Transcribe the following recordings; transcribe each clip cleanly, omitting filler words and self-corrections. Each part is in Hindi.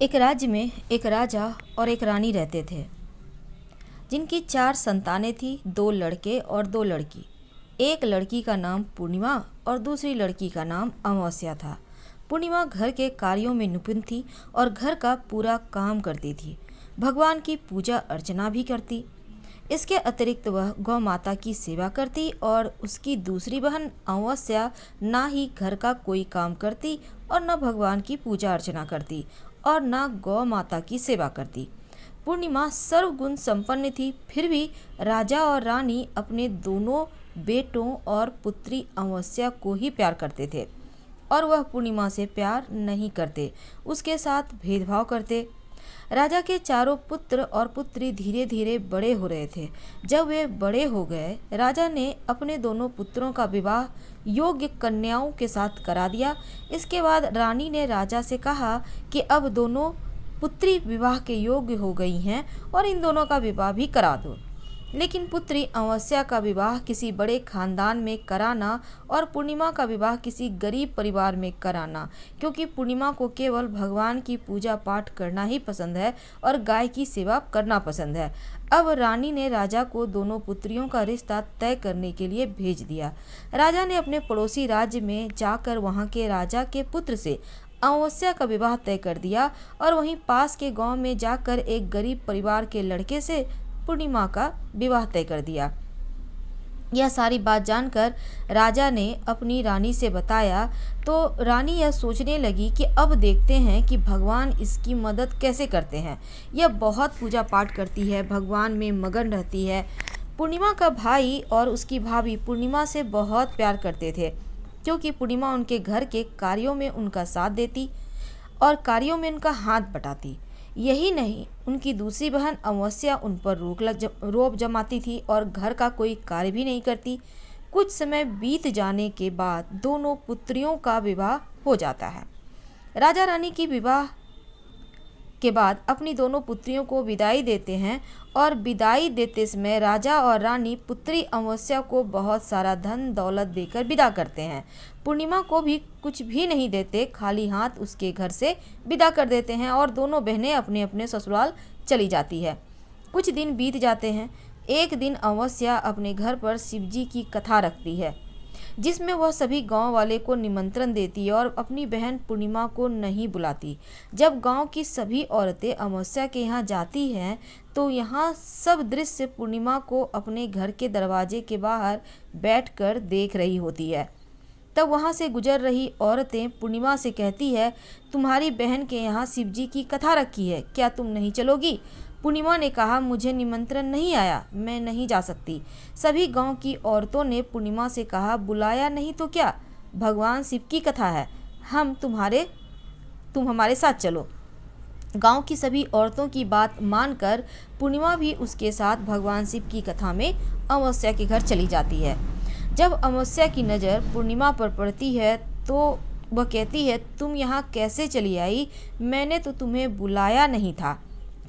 एक राज्य में एक राजा और एक रानी रहते थे, जिनकी 4 संतानें थी, 2 लड़के और 2 लड़की। एक लड़की का नाम पूर्णिमा और दूसरी लड़की का नाम अमावस्या था। पूर्णिमा घर के कार्यों में निपुण थी और घर का पूरा काम करती थी। भगवान की पूजा अर्चना भी करती। इसके अतिरिक्त वह गौ माता की सेवा करती और उसकी दूसरी बहन अमावस्या ना ही घर का कोई काम करती और न भगवान की पूजा अर्चना करती और न गौ माता की सेवा करती। पूर्णिमा सर्वगुण संपन्न थी, फिर भी राजा और रानी अपने दोनों बेटों और पुत्री अमावस्या को ही प्यार करते थे और वह पूर्णिमा से प्यार नहीं करते, उसके साथ भेदभाव करते। राजा के चारों पुत्र और पुत्री धीरे धीरे बड़े हो रहे थे। जब वे बड़े हो गए, राजा ने अपने दोनों पुत्रों का विवाह योग्य कन्याओं के साथ करा दिया। इसके बाद रानी ने राजा से कहा कि अब दोनों पुत्री विवाह के योग्य हो गई हैं और इन दोनों का विवाह भी करा दो। लेकिन पुत्री अमावस्या का विवाह किसी बड़े खानदान में कराना और पूर्णिमा का विवाह किसी गरीब परिवार में कराना, क्योंकि पूर्णिमा को केवल भगवान की पूजा पाठ करना ही पसंद है और गाय की सेवा करना पसंद है। अब रानी ने राजा को दोनों पुत्रियों का रिश्ता तय करने के लिए भेज दिया। राजा ने अपने पड़ोसी राज्य में जाकर वहाँ के राजा के पुत्र से अमावस्या का विवाह तय कर दिया और वहीं पास के गांव में जाकर एक गरीब परिवार के लड़के से पूर्णिमा का विवाह तय कर दिया। यह सारी बात जानकर राजा ने अपनी रानी से बताया तो रानी यह सोचने लगी कि अब देखते हैं कि भगवान इसकी मदद कैसे करते हैं। यह बहुत पूजा पाठ करती है, भगवान में मगन रहती है। पूर्णिमा का भाई और उसकी भाभी पूर्णिमा से बहुत प्यार करते थे, क्योंकि पूर्णिमा उनके घर के कार्यों में उनका साथ देती और कार्यों में उनका हाथ बटाती। यही नहीं, उनकी दूसरी बहन अमावस्या उन पर रोब जमाती थी और घर का कोई कार्य भी नहीं करती। कुछ समय बीत जाने के बाद दोनों पुत्रियों का विवाह हो जाता है। राजा रानी की विवाह के बाद अपनी दोनों पुत्रियों को विदाई देते हैं और विदाई देते समय राजा और रानी पुत्री अमावस्या को बहुत सारा धन दौलत देकर विदा करते हैं। पूर्णिमा को भी कुछ भी नहीं देते, खाली हाथ उसके घर से विदा कर देते हैं और दोनों बहनें अपने अपने ससुराल चली जाती है। कुछ दिन बीत जाते हैं। एक दिन अमावस्या अपने घर पर शिवजी की कथा रखती है, जिसमें वह सभी गांव वाले को निमंत्रण देती है और अपनी बहन पूर्णिमा को नहीं बुलाती। जब गांव की सभी औरतें अमावस्या के यहाँ जाती हैं तो यहाँ सब दृश्य पूर्णिमा को अपने घर के दरवाजे के बाहर बैठकर देख रही होती है। तब वहाँ से गुजर रही औरतें पूर्णिमा से कहती है, तुम्हारी बहन के यहाँ शिवजी की कथा रखी है, क्या तुम नहीं चलोगी? पूर्णिमा ने कहा, मुझे निमंत्रण नहीं आया, मैं नहीं जा सकती। सभी गांव की औरतों ने पूर्णिमा से कहा, बुलाया नहीं तो क्या, भगवान शिव की कथा है, तुम हमारे साथ चलो। गांव की सभी औरतों की बात मानकर पूर्णिमा भी उसके साथ भगवान शिव की कथा में अमावस्या के घर चली जाती है। जब अमावस्या की नज़र पूर्णिमा पर पड़ती है तो वह कहती है, तुम यहाँ कैसे चली आई? मैंने तो तुम्हें बुलाया नहीं था।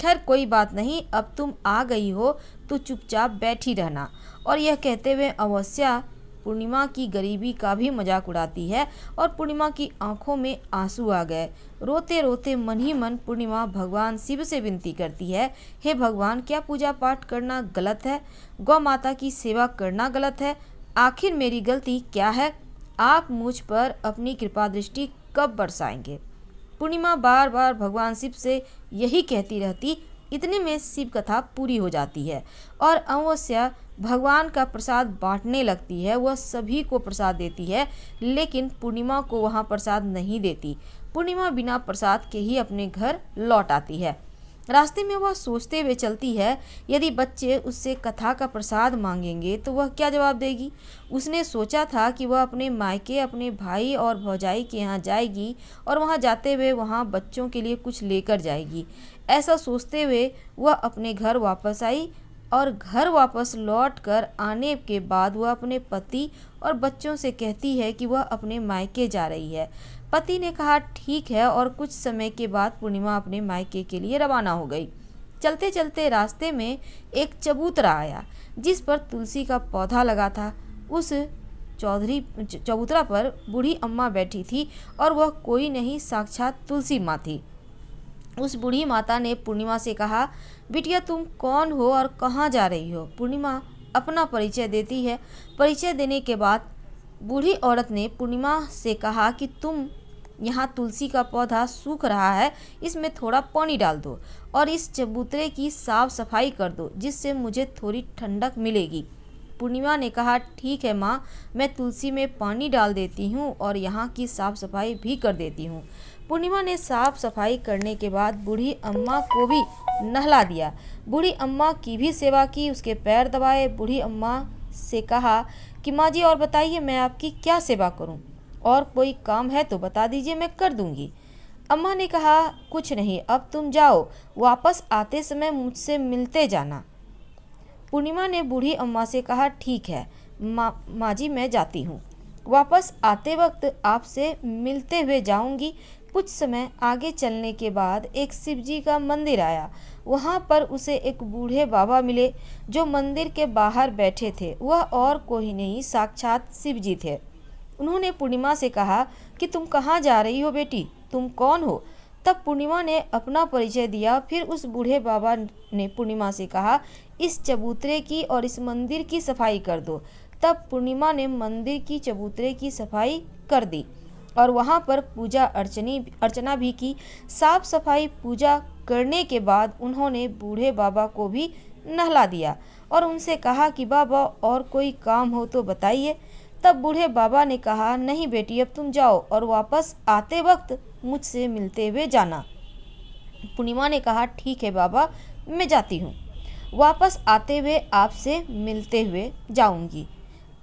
खैर कोई बात नहीं, अब तुम आ गई हो तो चुपचाप बैठी रहना। और यह कहते हुए अमावस्या पूर्णिमा की गरीबी का भी मजाक उड़ाती है और पूर्णिमा की आंखों में आंसू आ गए। रोते रोते मन ही मन पूर्णिमा भगवान शिव से विनती करती है, हे भगवान, क्या पूजा पाठ करना गलत है? गौ माता की सेवा करना गलत है? आखिर मेरी गलती क्या है? आप मुझ पर अपनी कृपा दृष्टि कब बरसाएंगे? पूर्णिमा बार बार भगवान शिव से यही कहती रहती। इतने में शिव कथा पूरी हो जाती है और अमावस्या भगवान का प्रसाद बांटने लगती है। वह सभी को प्रसाद देती है, लेकिन पूर्णिमा को वहाँ प्रसाद नहीं देती। पूर्णिमा बिना प्रसाद के ही अपने घर लौट आती है। रास्ते में वह सोचते हुए चलती है, यदि बच्चे उससे कथा का प्रसाद मांगेंगे तो वह क्या जवाब देगी। उसने सोचा था कि वह अपने मायके अपने भाई और भौजाई के यहाँ जाएगी और वहाँ जाते हुए वहाँ बच्चों के लिए कुछ लेकर जाएगी। ऐसा सोचते हुए वह अपने घर वापस आई और घर वापस लौट कर आने के बाद वह अपने पति और बच्चों से कहती है कि वह अपने मायके जा रही है। पति ने कहा, ठीक है, और कुछ समय के बाद पूर्णिमा अपने मायके के लिए रवाना हो गई। चलते चलते रास्ते में एक चबूतरा आया, जिस पर तुलसी का पौधा लगा था। उस चबूतरा पर बूढ़ी अम्मा बैठी थी और वह कोई नहीं, साक्षात तुलसी माँ थी। उस बूढ़ी माता ने पूर्णिमा से कहा, बिटिया तुम कौन हो और कहाँ जा रही हो? पूर्णिमा अपना परिचय देती है। परिचय देने के बाद बूढ़ी औरत ने पूर्णिमा से कहा कि तुम यहाँ तुलसी का पौधा सूख रहा है, इसमें थोड़ा पानी डाल दो और इस चबूतरे की साफ सफाई कर दो, जिससे मुझे थोड़ी ठंडक मिलेगी। पूर्णिमा ने कहा, ठीक है माँ, मैं तुलसी में पानी डाल देती हूँ और यहाँ की साफ सफाई भी कर देती हूँ। पूर्णिमा ने साफ सफाई करने के बाद बूढ़ी अम्मा को भी नहला दिया। बूढ़ी अम्मा की भी सेवा की, उसके पैर दबाए। बूढ़ी अम्मा से कहा कि माँ जी और बताइए, मैं आपकी क्या सेवा करूँ? और कोई काम है तो बता दीजिए, मैं कर दूंगी। अम्मा ने कहा, कुछ नहीं, अब तुम जाओ, वापस आते समय मुझसे मिलते जाना। पूर्णिमा ने बूढ़ी अम्मा से कहा, ठीक है माँ जी, मैं जाती हूँ। वापस आते वक्त आपसे मिलते हुए जाऊंगी। कुछ समय आगे चलने के बाद एक शिव जी का मंदिर आया। वहाँ पर उसे एक बूढ़े बाबा मिले जो मंदिर के बाहर बैठे थे। वह और कोई नहीं, साक्षात शिव जी थे। उन्होंने पूर्णिमा से कहा कि तुम कहाँ जा रही हो बेटी, तुम कौन हो? तब पूर्णिमा ने अपना परिचय दिया। फिर उस बूढ़े बाबा ने पूर्णिमा से कहा, इस चबूतरे की और इस मंदिर की सफाई कर दो। तब पूर्णिमा ने मंदिर की चबूतरे की सफाई कर दी और वहाँ पर पूजा अर्चना भी की। साफ सफाई पूजा करने के बाद उन्होंने बूढ़े बाबा को भी नहला दिया और उनसे कहा कि बाबा और कोई काम हो तो बताइए। तब बूढ़े बाबा ने कहा, नहीं बेटी, अब तुम जाओ और वापस आते वक्त मुझसे मिलते हुए जाना। पूर्णिमा ने कहा, ठीक है बाबा, मैं जाती हूँ, वापस आते हुए आपसे मिलते हुए जाऊंगी।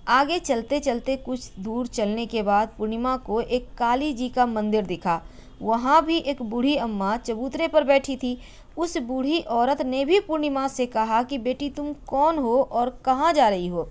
आगे चलते चलते कुछ दूर चलने के बाद पूर्णिमा को एक काली जी का मंदिर दिखा। वहाँ भी एक बूढ़ी अम्मा चबूतरे पर बैठी थी। उस बूढ़ी औरत ने भी पूर्णिमा से कहा कि बेटी तुम कौन हो और कहाँ जा रही हो?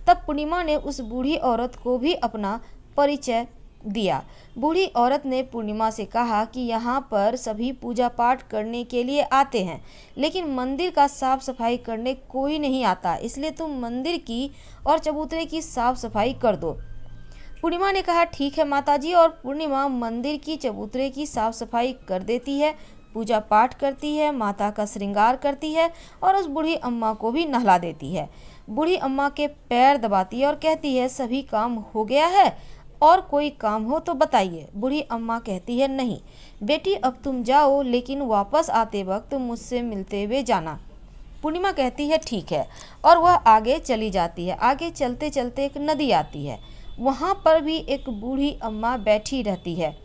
तब पूर्णिमा ने उस बूढ़ी औरत को भी अपना परिचय दिया। बूढ़ी औरत ने पूर्णिमा से कहा कि यहाँ पर सभी पूजा पाठ करने के लिए आते हैं, लेकिन मंदिर का साफ सफाई करने कोई नहीं आता, इसलिए तुम मंदिर की और चबूतरे की साफ सफाई कर दो। पूर्णिमा ने कहा, ठीक है माताजी, और पूर्णिमा मंदिर की चबूतरे की साफ सफाई कर देती है, पूजा पाठ करती है, माता का श्रृंगार करती है और उस बूढ़ी अम्मा को भी नहला देती है। बूढ़ी अम्मा के पैर दबाती है और कहती है, सभी काम हो गया है और कोई काम हो तो बताइए। बूढ़ी अम्मा कहती है, नहीं बेटी, अब तुम जाओ, लेकिन वापस आते वक्त मुझसे मिलते हुए जाना। पूर्णिमा कहती है, ठीक है, और वह आगे चली जाती है। आगे चलते चलते एक नदी आती है। वहाँ पर भी एक बूढ़ी अम्मा बैठी रहती है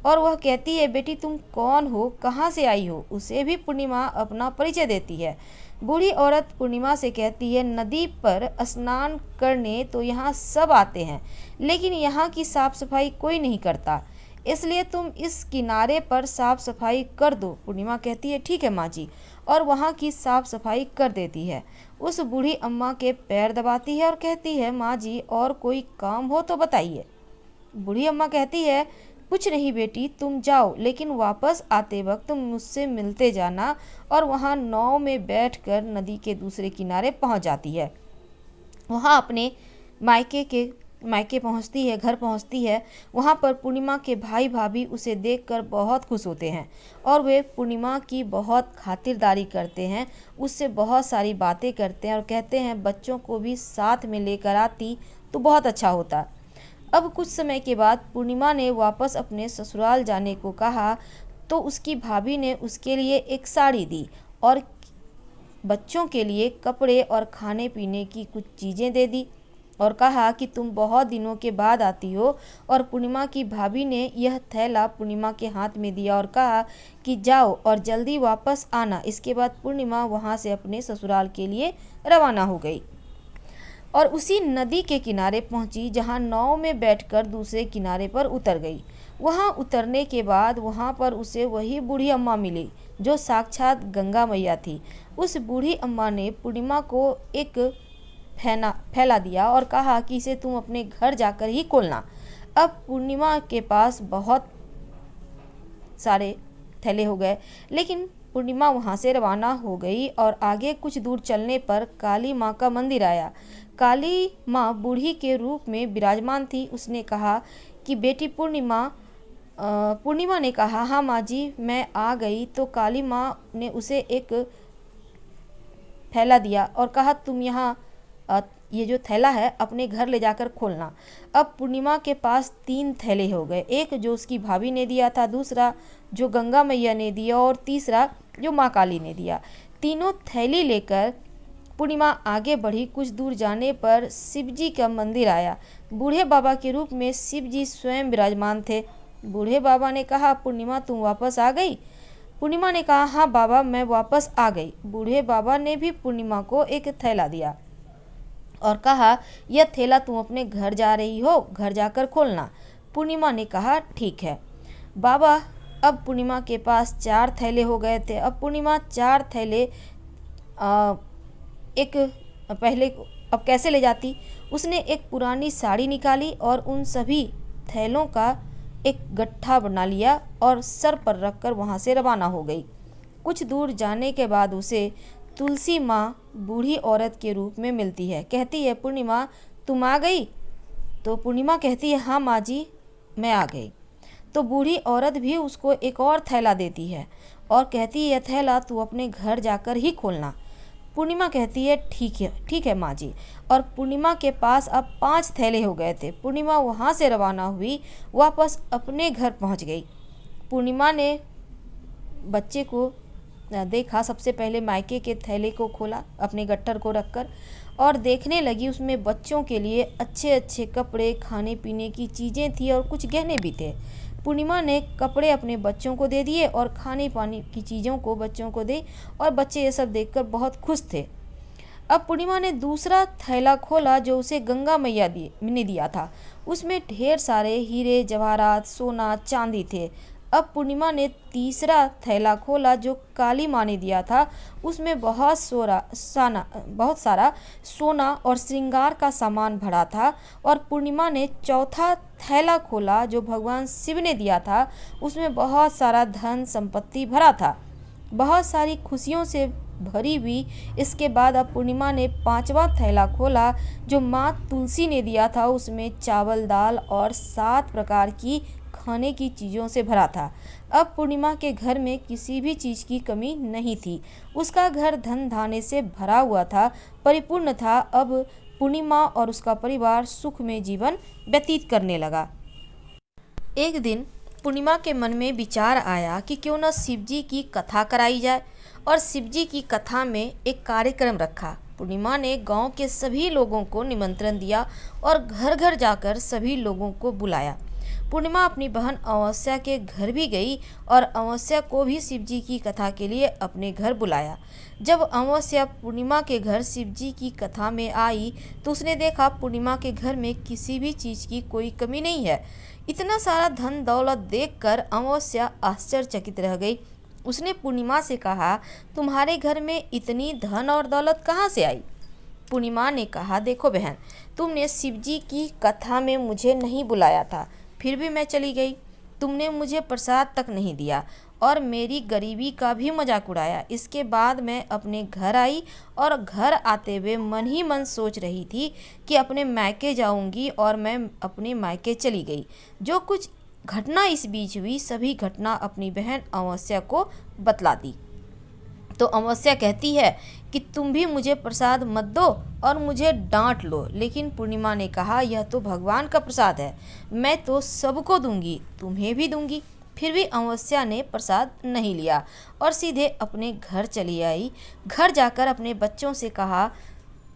और वह कहती है, बेटी तुम कौन हो, कहाँ से आई हो? उसे भी पूर्णिमा अपना परिचय देती है। बूढ़ी औरत पूर्णिमा से कहती है, नदी पर स्नान करने तो यहाँ सब आते हैं, लेकिन यहाँ की साफ सफाई कोई नहीं करता, इसलिए तुम इस किनारे पर साफ सफाई कर दो। पूर्णिमा कहती है, ठीक है माँ जी, और वहाँ की साफ सफाई कर देती है। उस बूढ़ी अम्मा के पैर दबाती है और कहती है, माँ जी और कोई काम हो तो बताइए। बूढ़ी अम्मा कहती है, कुछ नहीं बेटी, तुम जाओ, लेकिन वापस आते वक्त मुझसे मिलते जाना, और वहाँ नाव में बैठकर नदी के दूसरे किनारे पहुँच जाती है। वहाँ अपने मायके पहुँचती है, घर पहुँचती है। वहाँ पर पूर्णिमा के भाई भाभी उसे देखकर बहुत खुश होते हैं और वे पूर्णिमा की बहुत खातिरदारी करते हैं, उससे बहुत सारी बातें करते हैं और कहते हैं बच्चों को भी साथ में लेकर आती तो बहुत अच्छा होता। अब कुछ समय के बाद पूर्णिमा ने वापस अपने ससुराल जाने को कहा तो उसकी भाभी ने उसके लिए एक साड़ी दी और बच्चों के लिए कपड़े और खाने पीने की कुछ चीज़ें दे दी और कहा कि तुम बहुत दिनों के बाद आती हो। और पूर्णिमा की भाभी ने यह थैला पूर्णिमा के हाथ में दिया और कहा कि जाओ और जल्दी वापस आना। इसके बाद पूर्णिमा वहाँ से अपने ससुराल के लिए रवाना हो गई और उसी नदी के किनारे पहुंची जहां नाव में बैठकर दूसरे किनारे पर उतर गई। वहां उतरने के बाद वहां पर उसे वही बूढ़ी अम्मा मिली जो साक्षात गंगा मैया थी। उस बूढ़ी अम्मा ने पूर्णिमा को एक फैला दिया और कहा कि इसे तुम अपने घर जाकर ही खोलना। अब पूर्णिमा के पास बहुत सारे थैले हो गए, लेकिन पूर्णिमा वहाँ से रवाना हो गई और आगे कुछ दूर चलने पर काली माँ का मंदिर आया। काली माँ बूढ़ी के रूप में विराजमान थी। उसने कहा कि बेटी पूर्णिमा, पूर्णिमा ने कहा, हाँ माँ जी मैं आ गई। तो काली माँ ने उसे एक थैला दिया और कहा, तुम यहाँ ये जो थैला है अपने घर ले जाकर खोलना। अब पूर्णिमा के पास 3 थैले हो गए, एक जो उसकी भाभी ने दिया था, दूसरा जो गंगा मैया ने दिया और तीसरा जो माँ काली ने दिया। तीनों थैली लेकर पूर्णिमा आगे बढ़ी। कुछ दूर जाने पर शिवजी का मंदिर आया। बूढ़े बाबा के रूप में शिवजी स्वयं विराजमान थे। बूढ़े बाबा ने कहा, पूर्णिमा तुम वापस आ गई? पूर्णिमा ने कहा, हाँ बाबा मैं वापस आ गई। बूढ़े बाबा ने भी पूर्णिमा को एक थैला दिया और कहा, यह थैला तुम अपने घर जा रही हो, घर जाकर खोलना। पूर्णिमा ने कहा, ठीक है बाबा। अब पूर्णिमा के पास 4 थैले हो गए थे। अब पूर्णिमा 4 थैले एक पहले अब कैसे ले जाती? उसने एक पुरानी साड़ी निकाली और उन सभी थैलों का एक गट्ठा बना लिया और सर पर रखकर वहाँ से रवाना हो गई। कुछ दूर जाने के बाद उसे तुलसी माँ बूढ़ी औरत के रूप में मिलती है। कहती है, पूर्णिमा तुम आ गई? तो पूर्णिमा कहती है, हाँ माँ जी मैं आ गई। तो बूढ़ी औरत भी उसको एक और थैला देती है और कहती है, यह थैला तू अपने घर जाकर ही खोलना। पूर्णिमा कहती है, ठीक है माँ जी। और पूर्णिमा के पास अब 5 थैले हो गए थे। पूर्णिमा वहाँ से रवाना हुई, वापस अपने घर पहुँच गई। पूर्णिमा ने बच्चे को देखा, सबसे पहले मायके के थैले को खोला अपने गट्ठर को रखकर और देखने लगी। उसमें बच्चों के लिए अच्छे अच्छे कपड़े, खाने पीने की चीज़ें थी और कुछ गहने भी थे। पूर्णिमा ने कपड़े अपने बच्चों को दे दिए और खाने पानी की चीज़ों को बच्चों को दी और बच्चे ये सब देखकर बहुत खुश थे। अब पूर्णिमा ने दूसरा थैला खोला जो उसे गंगा मैया ने दिया था। उसमें ढेर सारे हीरे जवाहरात, सोना, चांदी थे। अब पूर्णिमा ने तीसरा थैला खोला जो काली माँ ने दिया था। उसमें बहुत सारा सोना और श्रृंगार का सामान भरा था। और पूर्णिमा ने चौथा थैला खोला जो भगवान शिव ने दिया था। उसमें बहुत सारा धन संपत्ति भरा था, बहुत सारी खुशियों से भरी हुई। इसके बाद अब पूर्णिमा ने 5वां थैला खोला जो माँ तुलसी ने दिया था। उसमें चावल, दाल और 7 प्रकार की खाने की चीज़ों से भरा था। अब पूर्णिमा के घर में किसी भी चीज़ की कमी नहीं थी। उसका घर धन धान्य से भरा हुआ था, परिपूर्ण था। अब पूर्णिमा और उसका परिवार सुख में जीवन व्यतीत करने लगा। एक दिन पूर्णिमा के मन में विचार आया कि क्यों न शिवजी की कथा कराई जाए और शिवजी की कथा में एक कार्यक्रम रखा। पूर्णिमा ने गांव के सभी लोगों को निमंत्रण दिया और घर घर जाकर सभी लोगों को बुलाया। पूर्णिमा अपनी बहन अमावस्या के घर भी गई और अमावस्या को भी शिवजी की कथा के लिए अपने घर बुलाया। जब अमावस्या पूर्णिमा के घर शिवजी की कथा में आई तो उसने देखा पूर्णिमा के घर में किसी भी चीज़ की कोई कमी नहीं है। इतना सारा धन दौलत देखकर अमावस्या आश्चर्यचकित रह गई। उसने पूर्णिमा से कहा, तुम्हारे घर में इतनी धन और दौलत कहाँ से आई? पूर्णिमा ने कहा, देखो बहन, तुमने शिवजी की कथा में मुझे नहीं बुलाया था, फिर भी मैं चली गई। तुमने मुझे प्रसाद तक नहीं दिया और मेरी गरीबी का भी मजाक उड़ाया। इसके बाद मैं अपने घर आई और घर आते हुए मन ही मन सोच रही थी कि अपने मायके जाऊंगी और मैं अपने मायके चली गई। जो कुछ घटना इस बीच हुई सभी घटना अपनी बहन अमावस्या को बतला दी। तो अमावस्या कहती है कि तुम भी मुझे प्रसाद मत दो और मुझे डांट लो। लेकिन पूर्णिमा ने कहा, यह तो भगवान का प्रसाद है, मैं तो सबको दूंगी, तुम्हें भी दूंगी। फिर भी अमावस्या ने प्रसाद नहीं लिया और सीधे अपने घर चली आई। घर जाकर अपने बच्चों से कहा,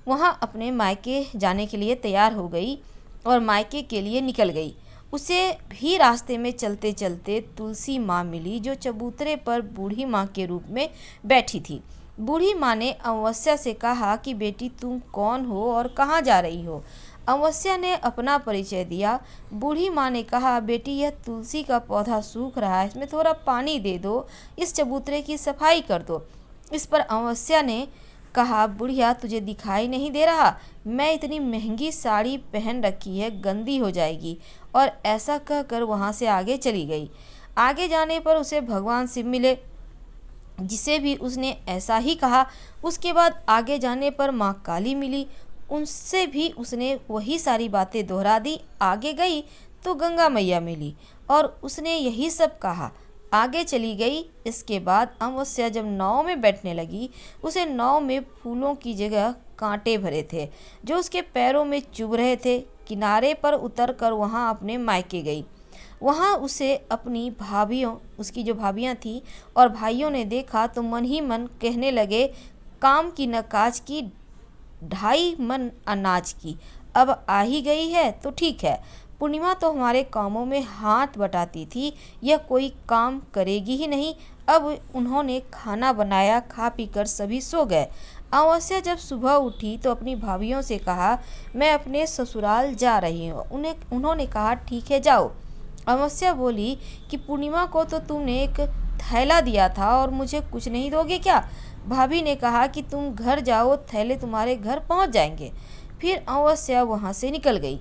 वहाँ अपने मायके जाने के लिए तैयार हो गई और मायके के लिए निकल गई। उसे भी रास्ते में चलते चलते तुलसी माँ मिली जो चबूतरे पर बूढ़ी माँ के रूप में बैठी थी। बूढ़ी माँ ने अमावस्या से कहा कि बेटी तुम कौन हो और कहाँ जा रही हो? अमावस्या ने अपना परिचय दिया। बूढ़ी माँ ने कहा, बेटी यह तुलसी का पौधा सूख रहा है, इसमें थोड़ा पानी दे दो, इस चबूतरे की सफाई कर दो। इस पर अमावस्या ने कहा, बुढ़िया तुझे दिखाई नहीं दे रहा? मैं इतनी महंगी साड़ी पहन रखी है, गंदी हो जाएगी। और ऐसा कहकर वहाँ से आगे चली गई। आगे जाने पर उसे भगवान शिव मिले जिसे भी उसने ऐसा ही कहा। उसके बाद आगे जाने पर माँ काली मिली, उनसे भी उसने वही सारी बातें दोहरा दी। आगे गई तो गंगा मैया मिली और उसने यही सब कहा। आगे चली गई। इसके बाद अमावस्या जब नाव में बैठने लगी, उसे नाव में फूलों की जगह कांटे भरे थे जो उसके पैरों में चुभ रहे थे। किनारे पर उतर कर वहाँ अपने मायके गई। वहाँ उसे अपनी भाभीियों, उसकी जो भाभियाँ थीं और भाइयों ने देखा तो मन ही मन कहने लगे, काम की न काज की, 2.5 मन अनाज की। अब आ ही गई है तो ठीक है। पूर्णिमा तो हमारे कामों में हाथ बटाती थी, यह कोई काम करेगी ही नहीं। अब उन्होंने खाना बनाया, खा पी कर सभी सो गए। अमावस्या जब सुबह उठी तो अपनी भाभीियों से कहा, मैं अपने ससुराल जा रही हूँ। उन्होंने कहा, ठीक है जाओ। अमावस्या बोली कि पूर्णिमा को तो तुमने एक थैला दिया था और मुझे कुछ नहीं दोगे क्या? भाभी ने कहा कि तुम घर जाओ, थैले तुम्हारे घर पहुंच जाएंगे। फिर अमावस्या वहां से निकल गई।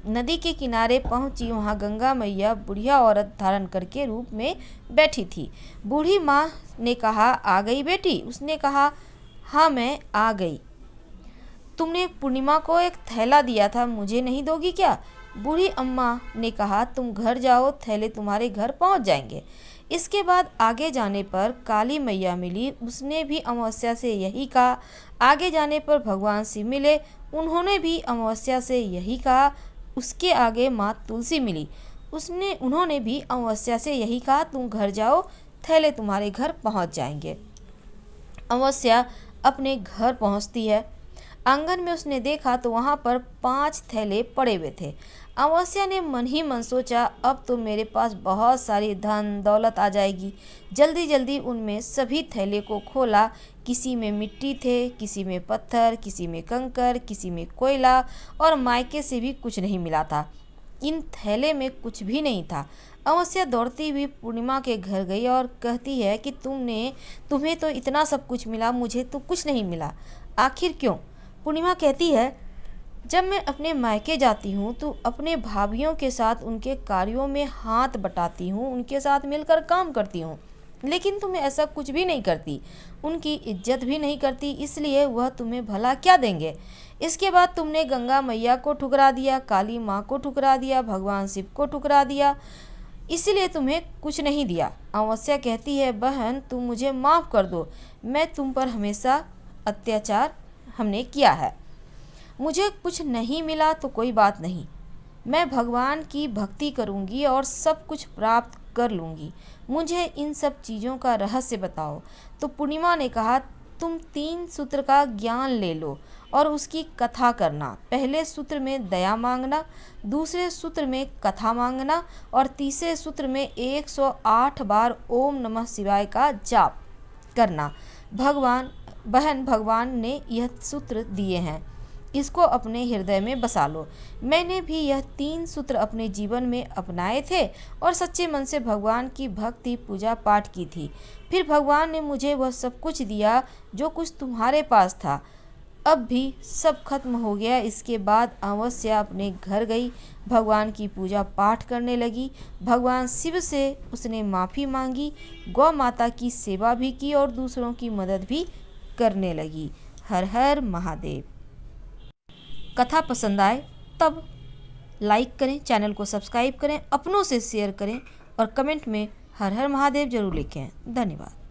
नदी के किनारे पहुंची। वहां गंगा मैया बुढ़िया औरत धारण करके रूप में बैठी थी। बूढ़ी माँ ने कहा, आ गई बेटी? उसने कहा, हाँ मैं आ गई। तुमने पूर्णिमा को एक थैला दिया था, मुझे नहीं दोगी क्या? बूढ़ी अम्मा ने कहा, तुम घर जाओ, थैले तुम्हारे घर पहुंच जाएंगे। इसके बाद आगे जाने पर काली मैया मिली। उसने भी अमावस्या से यही कहा। आगे जाने पर भगवान शिव मिले। उन्होंने भी अमावस्या से यही कहा। उसके आगे माँ तुलसी मिली। उन्होंने भी अमावस्या से यही कहा, तुम घर जाओ, थैले तुम्हारे घर पहुंच जाएंगे। अमावस्या अपने घर पहुंचती है। आंगन में उसने देखा तो वहां पर 5 थैले पड़े हुए थे। अमावस्या ने मन ही मन सोचा, अब तो मेरे पास बहुत सारी धन दौलत आ जाएगी। जल्दी जल्दी उनमें सभी थैले को खोला। किसी में मिट्टी थे, किसी में पत्थर, किसी में कंकर, किसी में कोयला और मायके से भी कुछ नहीं मिला था। इन थैले में कुछ भी नहीं था। अमावस्या दौड़ती हुई पूर्णिमा के घर गई और कहती है कि तुम्हें तो इतना सब कुछ मिला, मुझे तो कुछ नहीं मिला, आखिर क्यों? पूर्णिमा कहती है, जब मैं अपने मायके जाती हूँ तो अपने भाभीियों के साथ उनके कार्यों में हाथ बटाती हूँ, उनके साथ मिलकर काम करती हूँ, लेकिन तुम ऐसा कुछ भी नहीं करती, उनकी इज्जत भी नहीं करती, इसलिए वह तुम्हें भला क्या देंगे? इसके बाद तुमने गंगा मैया को ठुकरा दिया, काली माँ को ठुकरा दिया, भगवान शिव को ठुकरा दिया, इसलिए तुम्हें कुछ नहीं दिया। अमावस्या कहती है, बहन तुम मुझे माफ़ कर दो, मैं तुम पर हमेशा अत्याचार हमने किया है। मुझे कुछ नहीं मिला तो कोई बात नहीं, मैं भगवान की भक्ति करूंगी और सब कुछ प्राप्त कर लूंगी। मुझे इन सब चीज़ों का रहस्य बताओ। तो पूर्णिमा ने कहा, तुम 3 सूत्र का ज्ञान ले लो और उसकी कथा करना। पहले सूत्र में दया मांगना, दूसरे सूत्र में कथा मांगना और तीसरे सूत्र में 108 बार ओम नमः शिवाय का जाप करना। भगवान ने यह सूत्र दिए हैं, इसको अपने हृदय में बसा लो। मैंने भी यह 3 सूत्र अपने जीवन में अपनाए थे और सच्चे मन से भगवान की भक्ति पूजा पाठ की थी। फिर भगवान ने मुझे वह सब कुछ दिया जो कुछ तुम्हारे पास था। अब भी सब खत्म हो गया। इसके बाद अमावस्या अपने घर गई, भगवान की पूजा पाठ करने लगी। भगवान शिव से उसने माफ़ी मांगी, गौ माता की सेवा भी की और दूसरों की मदद भी करने लगी। हर हर महादेव। कथा पसंद आए तब लाइक करें, चैनल को सब्सक्राइब करें, अपनों से शेयर करें और कमेंट में हर हर महादेव जरूर लिखें। धन्यवाद।